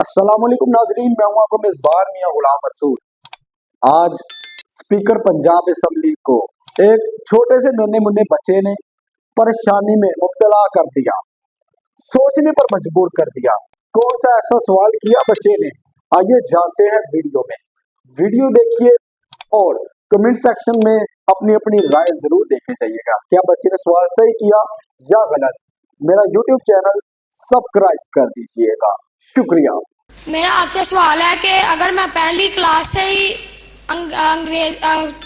السلام علیکم ناظرین، میں ہوں آپ کا میزبان میاں غلام رسول۔ آج اسپیکر پنجاب اسمبلی کو ایک چھوٹے سے ننھے منھے بچے نے پریشانی میں مبتلا کر دیا، سوچنے پر مجبور کر دیا۔ کون سا ایسا سوال کیا بچے نے؟ آئیے جانتے ہیں ویڈیو میں۔ ویڈیو دیکھیے اور کمنٹ سیکشن میں اپنی اپنی رائے ضرور دیکھے جائیے گا۔ کیا بچے نے سوال صحیح کیا یا غلط؟ میرا یوٹیوب چینل سبسکرائب کر دیجیے گا، شکریہ۔ میرا آپ سے سوال ہے کہ اگر میں پہلی کلاس سے ہی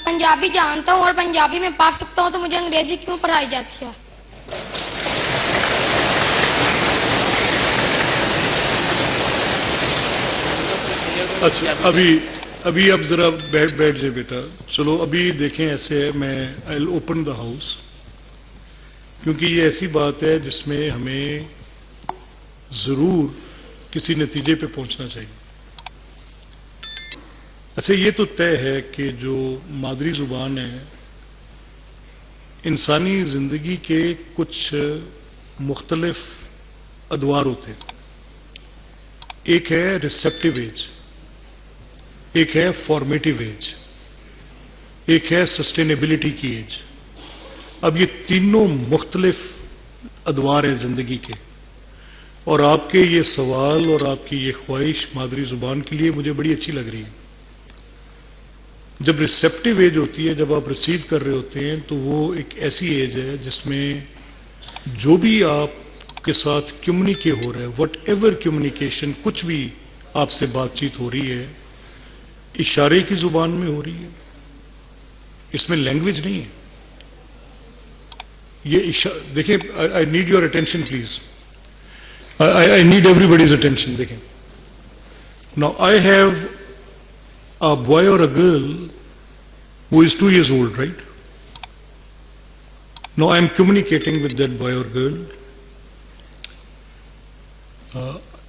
پنجابی جانتا ہوں اور پنجابی میں پڑھ سکتا ہوں تو مجھے انگریزی کیوں پڑھائی جاتی ہے؟ اچھا، ابھی اب ذرا بیٹھ جائے بیٹا۔ چلو ابھی دیکھیں، ایسے ہے، میں آئی ول اوپن دا ہاؤس، کیونکہ یہ ایسی بات ہے جس میں ہمیں ضرور کسی نتیجے پہ پہنچنا چاہیے۔ اچھا، یہ تو طے ہے کہ جو مادری زبان ہے، انسانی زندگی کے کچھ مختلف ادوار ہوتے ہیں۔ ایک ہے ریسیپٹیو ایج، ایک ہے فارمیٹیو ایج، ایک ہے سسٹینیبلٹی کی ایج۔ اب یہ تینوں مختلف ادوار ہیں زندگی کے، اور آپ کے یہ سوال اور آپ کی یہ خواہش مادری زبان کے لیے مجھے بڑی اچھی لگ رہی ہے۔ جب ریسیپٹیو ایج ہوتی ہے، جب آپ ریسیو کر رہے ہوتے ہیں، تو وہ ایک ایسی ایج ہے جس میں جو بھی آپ کے ساتھ کمیونیکیٹ ہو رہا ہے، وٹ ایور کمیونیکیشن، کچھ بھی آپ سے بات چیت ہو رہی ہے، اشارے کی زبان میں ہو رہی ہے، اس میں لینگویج نہیں ہے۔ یہ دیکھیں، I need your attention plays, I need everybody's attention. دیکھیں، now I have a boy or a girl who is 2 years old, right? Now I am communicating with that boy or girl,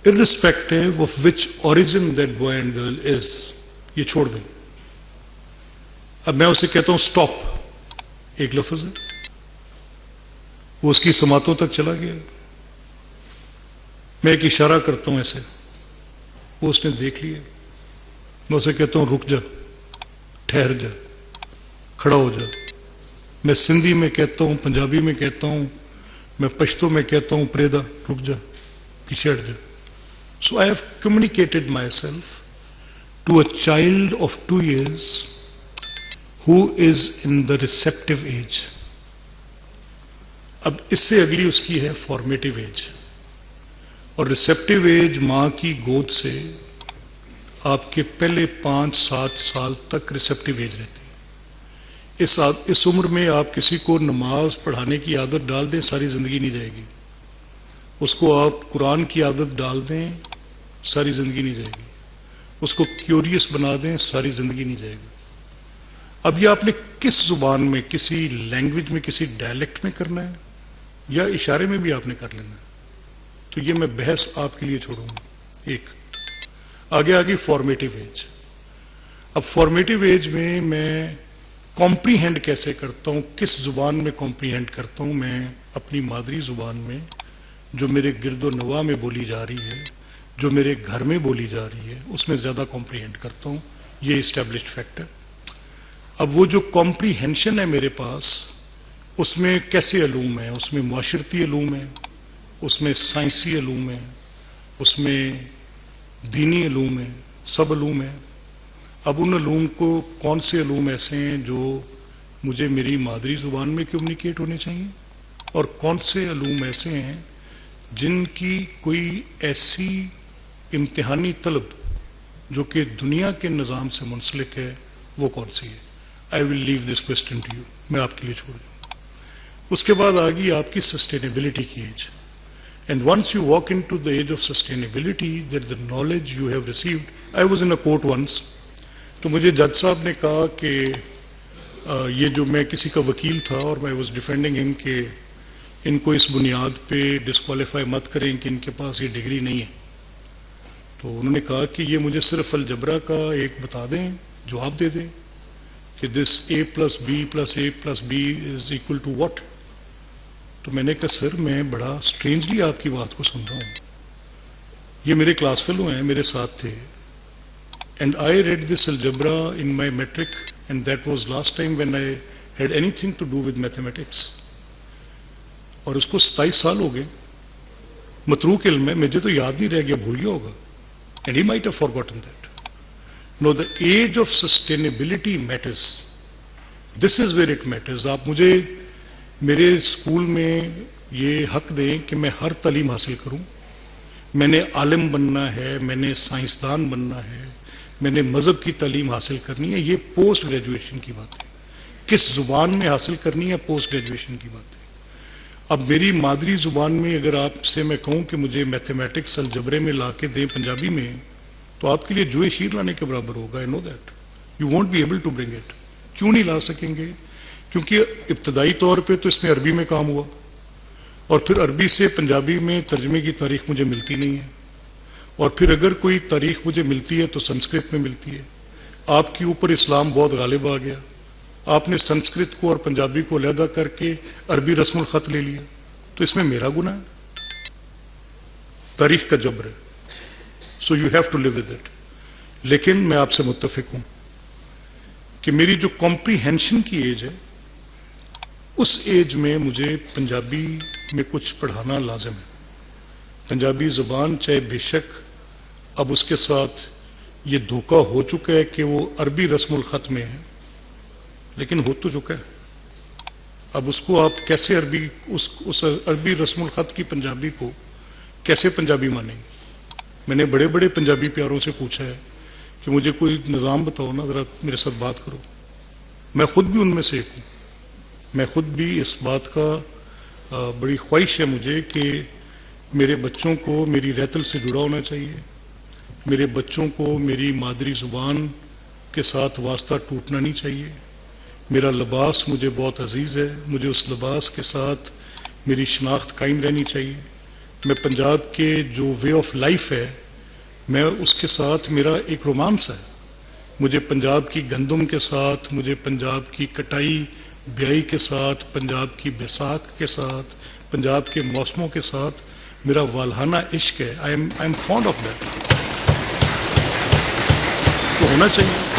irrespective of which origin that boy and girl is. یہ چھوڑ دیں۔ اب میں اسے کہتا ہوں stop, ایک لفظ ہے، وہ اس کی سماعتوں تک چلا گیا۔ میں ایک اشارہ کرتا ہوں ایسے، وہ اس نے دیکھ لیا۔ میں اسے کہتا ہوں رک جا، ٹھہر جا، کھڑا ہو جا۔ میں سندھی میں کہتا ہوں، پنجابی میں کہتا ہوں، میں پشتو میں کہتا ہوں پریدا، رک جا، پیچھے ہٹ جا۔ So I have communicated myself to a child of 2 years who is in the receptive age۔ اب اس سے اگلی اس کی ہے فارمیٹیو ایج، اور ریسیپٹیو ایج ماں کی گود سے آپ کے پہلے 5-7 سال تک ریسیپٹیو ایج رہتی ہے۔ اس عمر میں آپ کسی کو نماز پڑھانے کی عادت ڈال دیں، ساری زندگی نہیں جائے گی۔ اس کو آپ قرآن کی عادت ڈال دیں، ساری زندگی نہیں جائے گی۔ اس کو کیوریس بنا دیں، ساری زندگی نہیں جائے گی۔ اب یہ آپ نے کس زبان میں، کسی لینگویج میں، کسی ڈائلیکٹ میں کرنا ہے، یا اشارے میں بھی آپ نے کر لینا ہے، تو یہ میں بحث آپ کے لیے چھوڑوں گا۔ ایک آگے فارمیٹیو ایج۔ اب فارمیٹیو ایج میں کمپریہینڈ کیسے کرتا ہوں، کس زبان میں کمپریہینڈ کرتا ہوں؟ میں اپنی مادری زبان میں، جو میرے گرد و نواح میں بولی جا رہی ہے، جو میرے گھر میں بولی جا رہی ہے، اس میں زیادہ کمپریہینڈ کرتا ہوں۔ یہ اسٹیبلشڈ فیکٹ ہے۔ اب وہ جو کمپریہینشن ہے میرے پاس، اس میں کیسے علوم ہیں؟ اس میں معاشرتی علوم ہیں، اس میں سائنسی علوم ہیں، اس میں دینی علوم ہیں، سب علوم ہیں۔ اب ان علوم کو، کون سے علوم ایسے ہیں جو مجھے میری مادری زبان میں کمیونیکیٹ ہونے چاہیے، اور کون سے علوم ایسے ہیں جن کی کوئی ایسی امتحانی طلب جو کہ دنیا کے نظام سے منسلک ہے، وہ کون سی ہے؟ آئی ول لیو دس کوسچن ٹو یو، میں آپ کے لیے چھوڑ دوں۔ اس کے بعد آ گئی آپ کی سسٹینیبلٹی کی age. And once you walk into the age of sustainability, that the knowledge you have received, I was in a court once, تو مجھے جج صاحب نے کہا کہ یہ جو میں کسی کا وکیل تھا اور میں was defending him کہ ان کو اس بنیاد پہ ڈسکوالیفائی مت کریں کہ ان کے پاس یہ ڈگری نہیں ہے۔ تو انہوں نے کہا کہ یہ مجھے صرف الجبرا کا ایک بتا دیں، جواب دے دیں کہ this A plus B plus A plus B is equal to what؟ تو میں نے کہا سر، میں بڑا اسٹرینجلی آپ کی بات کو سن رہا ہوں، یہ میرے کلاس فیلو ہیں, میرے ساتھ تھے. And I read this algebra in my matric, and that was last time when I had anything to do with mathematics. اور اس کو 27 سال ہو گئے. متروک علم ہے, مجھے تو یاد نہیں رہ گیا, بھول گیا ہوگا. And he might have forgotten that. No, the age of sustainability matters. This is where it matters. آپ مجھے میرے اسکول میں یہ حق دیں کہ میں ہر تعلیم حاصل کروں. میں نے عالم بننا ہے, میں نے سائنسدان بننا ہے, میں نے مذہب کی تعلیم حاصل کرنی ہے. یہ پوسٹ گریجویشن کی بات ہے. کس زبان میں حاصل کرنی ہے, پوسٹ گریجویشن کی بات ہے. اب میری مادری زبان میں اگر آپ سے میں کہوں کہ مجھے میتھمیٹکس الجبرے میں لا کے دیں پنجابی میں, تو آپ کے لیے جوئے شیر لانے کے برابر ہوگا. I know that you won't be able to bring it. کیوں نہیں لا سکیں گے؟ کیونکہ ابتدائی طور پہ تو اس میں عربی میں کام ہوا, اور پھر عربی سے پنجابی میں ترجمے کی تاریخ مجھے ملتی نہیں ہے, اور پھر اگر کوئی تاریخ مجھے ملتی ہے تو سنسکرت میں ملتی ہے. آپ کے اوپر اسلام بہت غالب آ گیا, آپ نے سنسکرت کو اور پنجابی کو علیحدہ کر کے عربی رسم الخط لے لیا. تو اس میں میرا گناہ ہے؟ تاریخ کا جبر ہے. So you have to live with it. لیکن میں آپ سے متفق ہوں کہ میری جو کمپریہنشن کی ایج ہے, اس ایج میں مجھے پنجابی میں کچھ پڑھانا لازم ہے. پنجابی زبان چاہے بے شک اب اس کے ساتھ یہ دھوکہ ہو چکا ہے کہ وہ عربی رسم الخط میں ہے, لیکن ہو تو چکا ہے. اب اس کو آپ کیسے اس عربی رسم الخط کی پنجابی کو کیسے پنجابی مانیں گے؟ میں نے بڑے بڑے پنجابی پیاروں سے پوچھا ہے کہ مجھے کوئی نظام بتاؤ نا, ذرا میرے ساتھ بات کرو. میں خود بھی ان میں سے ایک ہوں. میں خود بھی اس بات کا بڑی خواہش ہے مجھے کہ میرے بچوں کو میری ریتل سے جڑا ہونا چاہیے. میرے بچوں کو میری مادری زبان کے ساتھ واسطہ ٹوٹنا نہیں چاہیے. میرا لباس مجھے بہت عزیز ہے, مجھے اس لباس کے ساتھ میری شناخت قائم رہنی چاہیے. میں پنجاب کے جو وے آف لائف ہے, میں اس کے ساتھ میرا ایک رومانس ہے. مجھے پنجاب کی گندم کے ساتھ, مجھے پنجاب کی کٹائی بیائی کے ساتھ, پنجاب کی بیساکھ کے ساتھ, پنجاب کے موسموں کے ساتھ میرا والہانہ عشق ہے. I am fond of that. تو ہونا چاہیے.